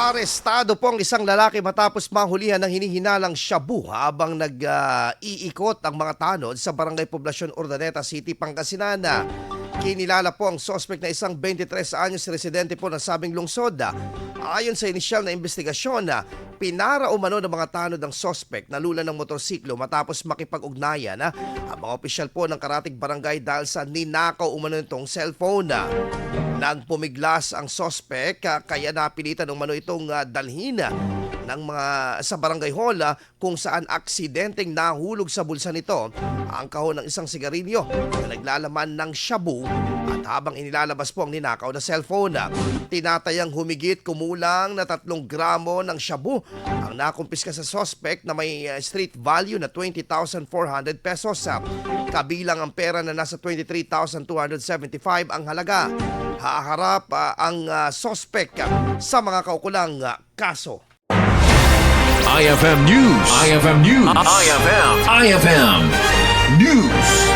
Arestado po ang isang lalaki matapos mahulihan ng hinihinalang shabu habang nag-iikot ang mga tanod sa Barangay Poblacion Urdaneta City, Pangasinan. Kinilala po ang suspect na isang 23 anyos residente po ng sabing lungsod. Ayon sa inisyal na investigasyon, pinara umano ng mga tanod ng suspect na lula ng motorsiklo matapos makipag-ugnayan ang mga opisyal po ng Karatig Barangay dahil sa ninakaw umano nitong cellphone. Nang pumiglas ang suspect, kaya napilitan umano itong dalhin ng mga sa barangay hall kung saan aksidenteng nahulog sa bulsa nito ang kahon ng isang sigarilyo na naglalaman ng shabu at habang inilalabas po ang ninakaw na cellphone. Tinatayang humigit kumulang na 3 gramo ng shabu ang nakumpiska sa suspect na may street value na 20,400 pesos. Kabilang ang pera na nasa 23,275 ang halaga. Haharap ang suspect sa mga kaukulang kaso. IFM News. IFM News. IFM News.